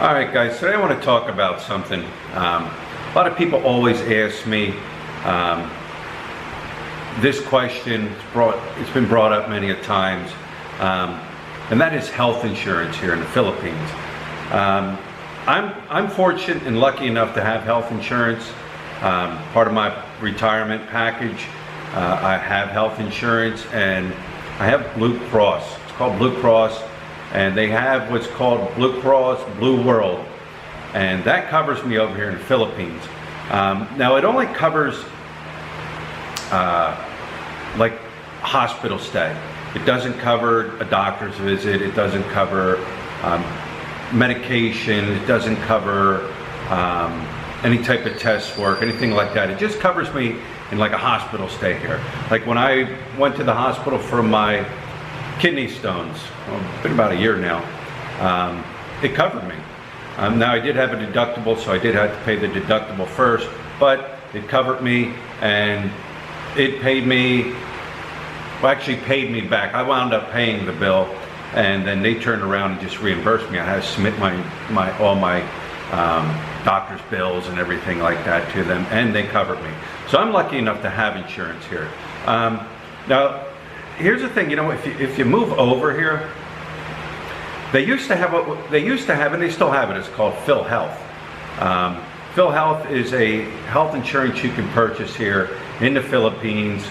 All right, guys, today I want to talk about something. A lot of people always ask me this question. It's been brought up many a times, and that is health insurance here in the Philippines. I'm fortunate and lucky enough to have health insurance. Part of my retirement package, I have health insurance, and I have Blue Cross. It's called Blue Cross. And they have what's called Blue Cross Blue World, and that covers me over here in the Philippines. Now it only covers like hospital stay. It doesn't cover a doctor's visit. It doesn't cover medication. It doesn't cover any type of test work, anything like that. It just covers me in like a hospital stay here. Like when I went to the hospital for my kidney stones, well, it's been about a year now, it covered me. Now I did have a deductible, so I did have to pay the deductible first, but it covered me, and it paid me, well, actually paid me back. I wound up paying the bill, and then they turned around and just reimbursed me. I had to submit all my doctor's bills and everything like that to them, and they covered me. So I'm lucky enough to have insurance here. Now, here's the thing, you know, if you move over here, they used to have, and they still have it, it's called PhilHealth. PhilHealth is a health insurance you can purchase here in the Philippines.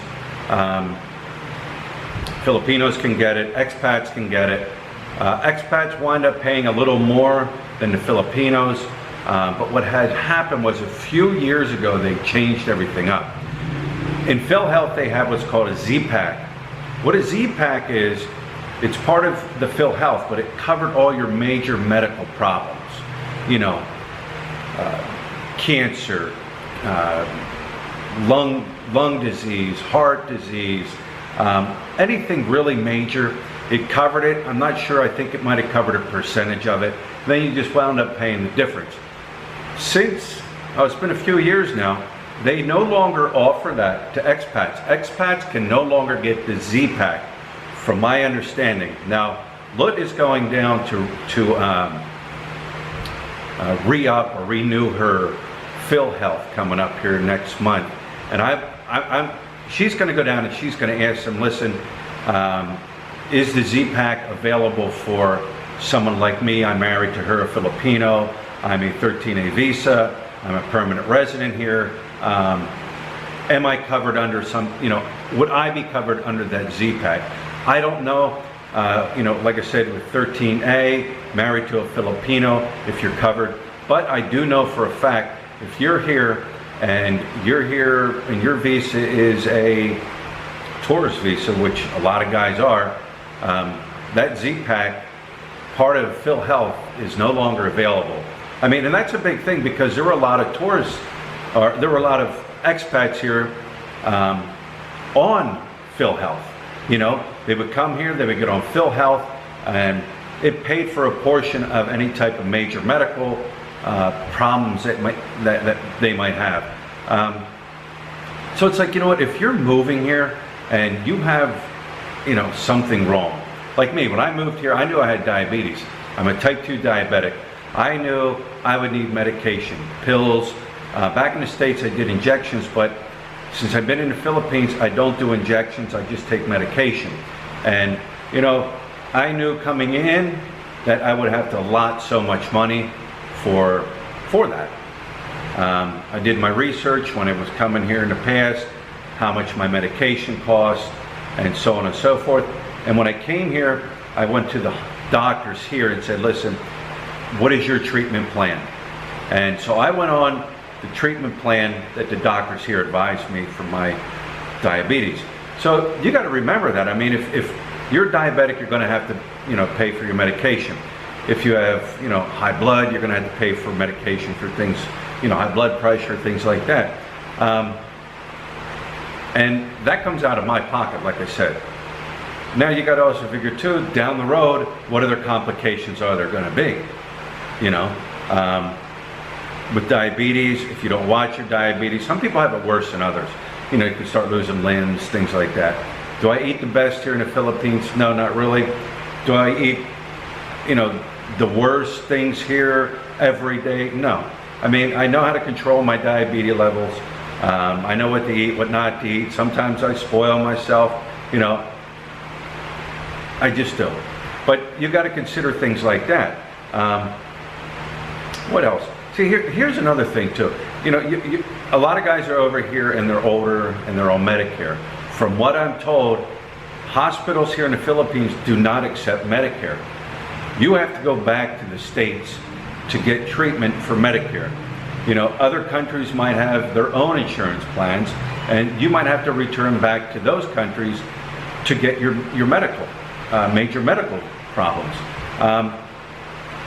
Filipinos can get it, expats can get it. Expats wind up paying a little more than the Filipinos, but what had happened was a few years ago they changed everything up. In PhilHealth they have what's called a ZPak. What a ZPak is, it's part of the PhilHealth, but it covered all your major medical problems. You know, cancer, lung disease, heart disease, anything really major, it covered it. I'm not sure, I think it might have covered a percentage of it. Then you just wound up paying the difference. Since, it's been a few years now, they no longer offer that to expats. Expats can no longer get the ZPak, from my understanding. Now, Lut is going down to re-up or renew her PhilHealth coming up here next month, and she's going to go down and she's going to ask them, listen, is the ZPak available for someone like me? I'm married to her, a Filipino. I'm a 13A visa. I'm a permanent resident here. Am I covered under some, you know, would I be covered under that ZPak? I don't know. You know, like I said, with 13A, married to a Filipino, if you're covered. But I do know for a fact, if you're here and your visa is a tourist visa, which a lot of guys are, that ZPak, part of PhilHealth, is no longer available. I mean, and that's a big thing because there were a lot of tourists, or there were a lot of expats here on PhilHealth. You know, they would come here, they would get on PhilHealth, and it paid for a portion of any type of major medical problems that they might have. So it's like, you know what, if you're moving here and you have, you know, something wrong, like me, when I moved here, I knew I had diabetes. I'm a type 2 diabetic. I knew I would need medication, pills. Back in the States I did injections, but since I've been in the Philippines, I don't do injections, I just take medication. And, you know, I knew coming in that I would have to allot so much money for that. I did my research when I was coming here in the past, how much my medication cost, and so on and so forth. And when I came here, I went to the doctors here and said, listen, what is your treatment plan? And so I went on the treatment plan that the doctors here advised me for my diabetes. So you got to remember that. I mean, if you're diabetic, you're going to have to, you know, pay for your medication. If you have, you know, high blood, you're going to have to pay for medication for things, you know, high blood pressure, things like that. And that comes out of my pocket, like I said. Now you got to also figure too, down the road, what other complications are there going to be? You know, with diabetes, if you don't watch your diabetes, some people have it worse than others. You know, you can start losing limbs, things like that. Do I eat the best here in the Philippines? No, not really. Do I eat you know, the worst things here every day. No. I mean, I know how to control my diabetes levels. I know what to eat, what not to eat. Sometimes I spoil myself, you know. I just do. But you got to consider things like that. What else? See, here's another thing too. You know, a lot of guys are over here and they're older and they're on Medicare. From what I'm told, hospitals here in the Philippines do not accept Medicare. You have to go back to the States to get treatment for Medicare. You know, other countries might have their own insurance plans, and you might have to return back to those countries to get your medical, major medical problems.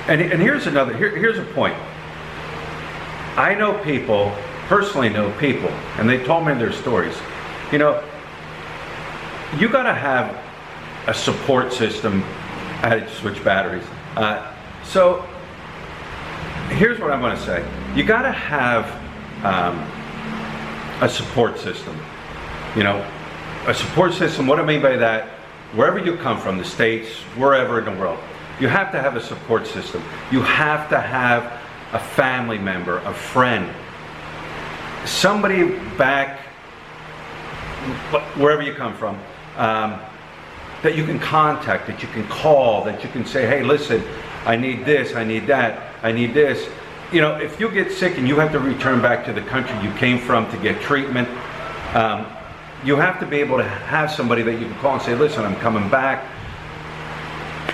And here's here's a point. I know people, personally know people, and they told me their stories. You know, you got to have a support system. I had to switch batteries. So here's what I'm going to say. You got to have a support system. You know, a support system, what I mean by that, wherever you come from, the States, wherever in the world, you have to have a support system. You have to have a family member, a friend, somebody back wherever you come from, that you can contact, that you can call, that you can say, hey, listen, I need this, I need that, I need this. You know, if you get sick and you have to return back to the country you came from to get treatment, you have to be able to have somebody that you can call and say, listen, I'm coming back.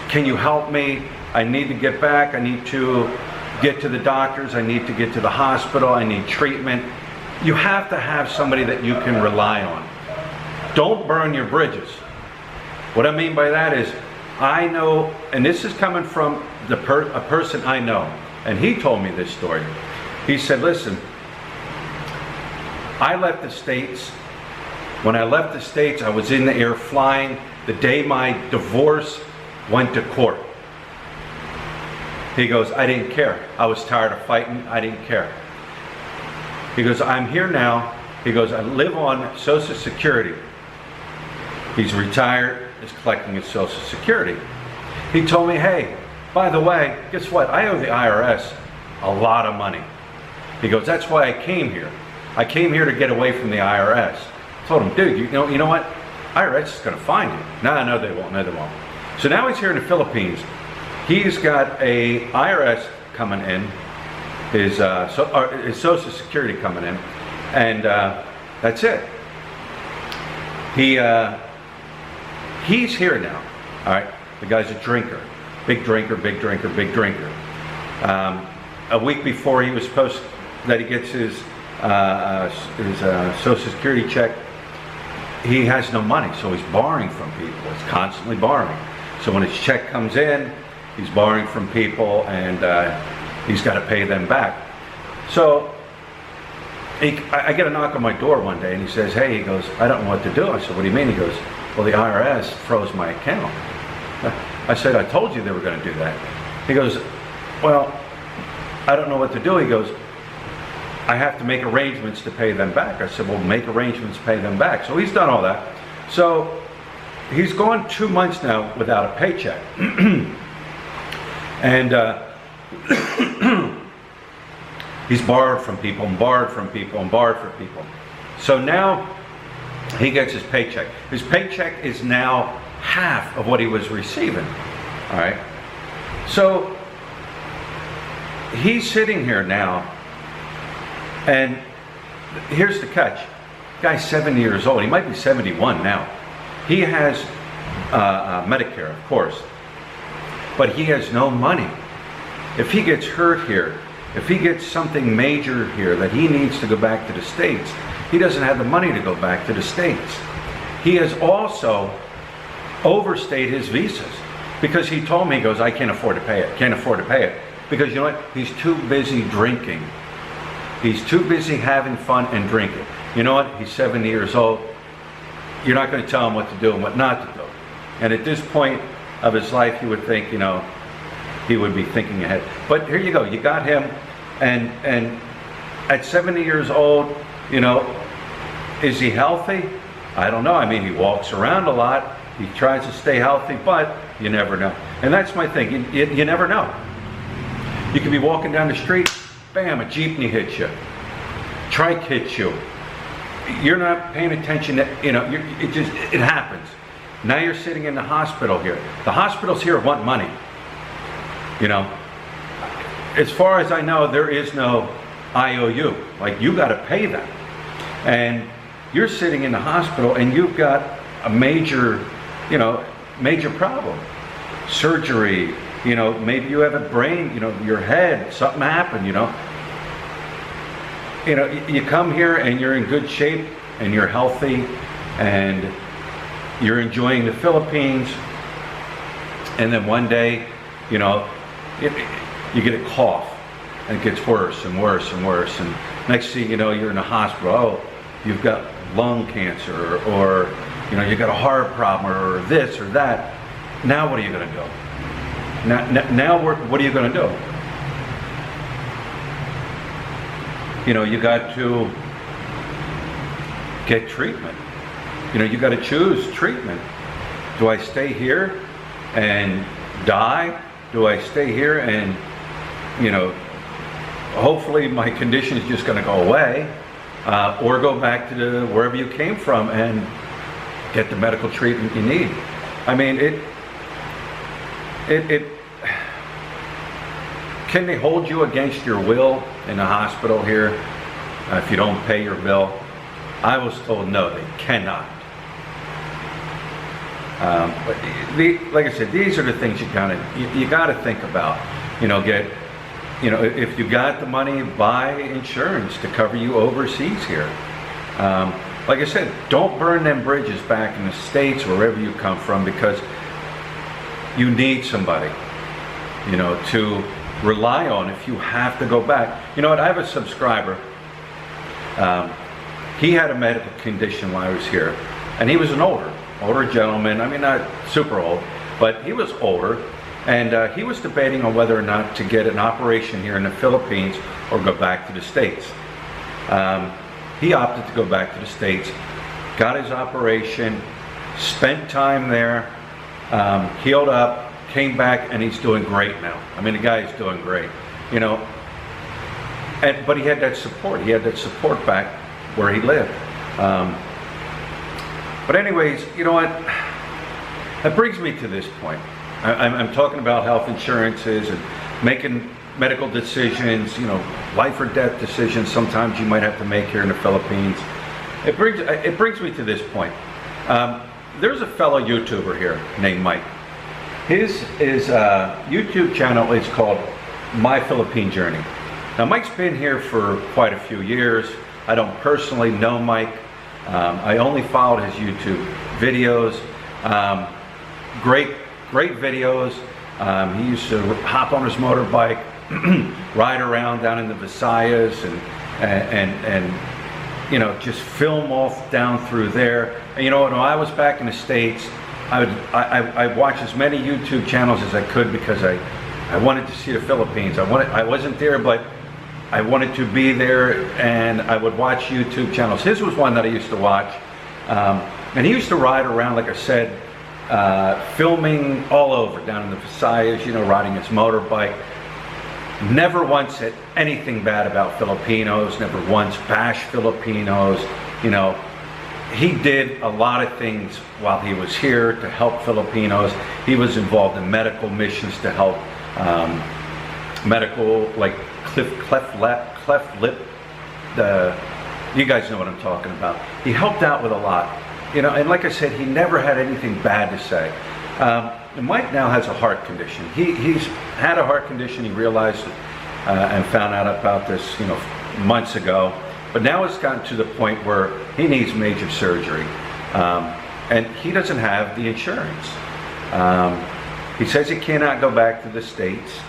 Can you help me? I need to get back. I need to get to the doctors. I need to get to the hospital. I need treatment. You have to have somebody that you can rely on. Don't burn your bridges. What I mean by that is, I know, and this is coming from a person I know, and he told me this story. He said, listen, I left the States. When I left the States, I was in the air flying the day my divorce went to court. He goes, I didn't care. I was tired of fighting. I didn't care. He goes, I'm here now. He goes, I live on Social Security. He's retired, is collecting his Social Security. He told me, hey, by the way, guess what? I owe the IRS a lot of money. He goes, that's why I came here. I came here to get away from the IRS. I told him, dude, you know what? IRS is going to find you. No, they won't. No, they won't. So now he's here in the Philippines. He's got a IRS coming in, his Social Security coming in, and that's it. He's here now. All right, the guy's a drinker, big drinker, big drinker, big drinker. A week before he was supposed that he gets his Social Security check, he has no money, so he's borrowing from people. He's constantly borrowing. So when his check comes in, he's borrowing from people, and he's got to pay them back. So I get a knock on my door one day, and he says, hey, he goes, I don't know what to do. I said, what do you mean? He goes, well, the IRS froze my account. I said, I told you they were going to do that. He goes, well, I don't know what to do. He goes, I have to make arrangements to pay them back. I said, well, make arrangements to pay them back. So he's done all that. So he's gone 2 months now without a paycheck. And he's borrowed from people and borrowed from people and borrowed from people. So now he gets his paycheck. His paycheck is now half of what he was receiving. All right. So he's sitting here now, and here's the catch. Guy's 70 years old. He might be 71 now. He has Medicare, of course, but he has no money. If he gets hurt here, if he gets something major here that he needs to go back to the States, he doesn't have the money to go back to the States. He has also overstayed his visas, because he told me, he goes, I can't afford to pay it, can't afford to pay it. Because you know what? He's too busy drinking. He's too busy having fun and drinking. You know what? He's 70 years old. You're not going to tell him what to do and what not to do. And at this point of his life, you would think, you know, he would be thinking ahead. But here you go. You got him, and at 70 years old, you know, is he healthy? I don't know. I mean, he walks around a lot. He tries to stay healthy, but you never know. And that's my thing. You never know. You could be walking down the street, bam, a jeepney hits you, trike hits you. You're not paying attention. It happens. Now you're sitting in the hospital here. The hospitals here want money. As far as I know, there is no IOU. Like, you got to pay them. And you're sitting in the hospital and you've got a major problem. Surgery, maybe you have a brain, your head, something happened, you come here and you're in good shape and you're healthy and you're enjoying the Philippines, and then one day, you get a cough and it gets worse and worse and worse, and next thing you know, you're in the hospital. Oh, you've got lung cancer, or you got a heart problem, or this or that. Now what are you going to do? Now what are you going to do? You got to get treatment. You got to choose treatment. Do I stay here and die? Do I stay here and, hopefully my condition is just going to go away, or go back to wherever you came from and get the medical treatment you need? I mean, can they hold you against your will in the hospital here if you don't pay your bill? I was told no, they cannot. But like I said, these are the things you got to think about. If you got the money, buy insurance to cover you overseas here. Like I said, don't burn them bridges back in the States, wherever you come from, because you need somebody, to rely on if you have to go back. You know what? I have a subscriber. He had a medical condition while I was here, and he was an older gentleman. I mean, not super old, but he was older, and he was debating on whether or not to get an operation here in the Philippines or go back to the States. He opted to go back to the States, got his operation, spent time there, healed up, came back, and he's doing great now. I mean, the guy is doing great, but he had that support. He had that support back where he lived. But anyways, you know what? That brings me to this point. I'm talking about health insurances and making medical decisions, life or death decisions sometimes you might have to make here in the Philippines. It brings me to this point. There's a fellow YouTuber here named Mike. His YouTube channel is called My Philippine Journey. Now, Mike's been here for quite a few years. I don't personally know Mike. I only followed his YouTube videos. Great videos. He used to hop on his motorbike, ride around down in the Visayas, and just film off down through there. And when I was back in the States, I watched as many YouTube channels as I could, because I wanted to see the Philippines. I wasn't there, but I wanted to be there, and I would watch YouTube channels. His was one that I used to watch, and he used to ride around, like I said, filming all over down in the Visayas, riding his motorbike. Never once said anything bad about Filipinos, never once bashed Filipinos. He did a lot of things while he was here to help Filipinos. He was involved in medical missions to help medical, like cleft lip. You guys know what I'm talking about. He helped out with a lot. And like I said, he never had anything bad to say. Mike now has a heart condition. He's had a heart condition. He realized it, and found out about this, months ago. But now it's gotten to the point where he needs major surgery, and he doesn't have the insurance. He says he cannot go back to the States.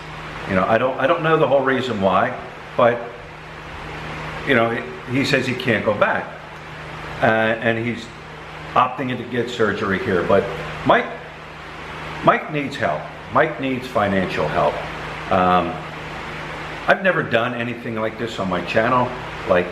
I don't know the whole reason why, but he says he can't go back, and he's opting to get surgery here. But Mike needs help. Mike needs financial help. I've never done anything like this on my channel, like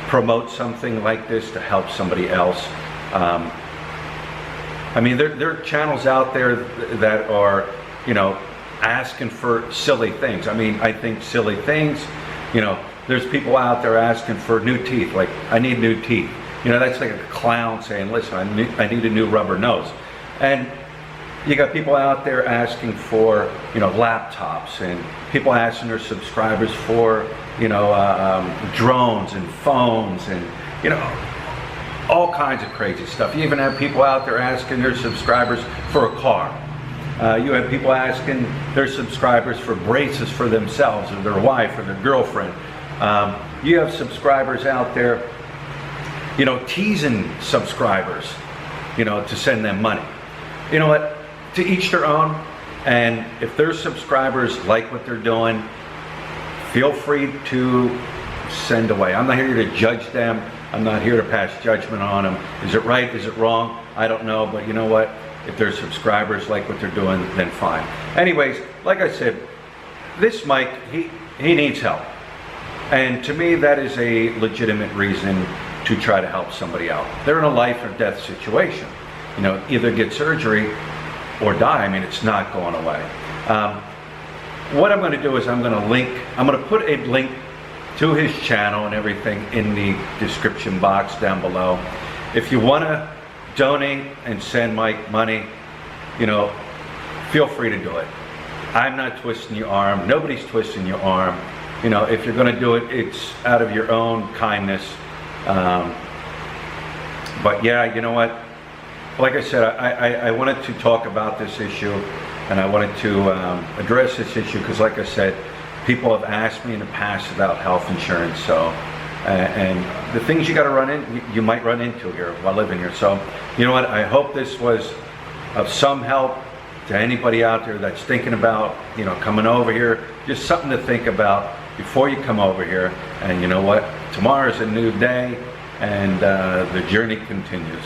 promote something like this to help somebody else. I mean, there are channels out there that are you know, asking for silly things. I mean, I think silly things, you know, there's people out there asking for new teeth, like, I need new teeth. You know, that's like a clown saying, listen, I need a new rubber nose. And you got people out there asking for, you know, laptops, and people asking their subscribers for, you know, drones and phones, and, you know, all kinds of crazy stuff. You even have people out there asking their subscribers for a car. You have people asking their subscribers for braces for themselves or their wife or their girlfriend. You have subscribers out there, you know, teasing subscribers, you know, to send them money. You know what? To each their own. And if their subscribers like what they're doing, feel free to send away. I'm not here to judge them. I'm not here to pass judgment on them. Is it right? Is it wrong? I don't know. But you know what? If their subscribers like what they're doing, then fine. Anyways, like I said, this Mike, he needs help. And to me, that is a legitimate reason to try to help somebody out. They're in a life or death situation. You know, either get surgery or die. I mean, it's not going away. What I'm going to do is I'm going to put a link to his channel and everything in the description box down below. If you want to donate and send Mike money, you know, feel free to do it. I'm not twisting your arm. Nobody's twisting your arm. You know, if you're going to do it, it's out of your own kindness. But yeah, you know what? Like I said, I wanted to talk about this issue, and I wanted to address this issue because, like I said, people have asked me in the past about health insurance. So, and the things you might run into here while living here. So, you know what? I hope this was of some help to anybody out there that's thinking about, you know, coming over here. Just something to think about before you come over here. And you know what? Tomorrow's a new day, and the journey continues.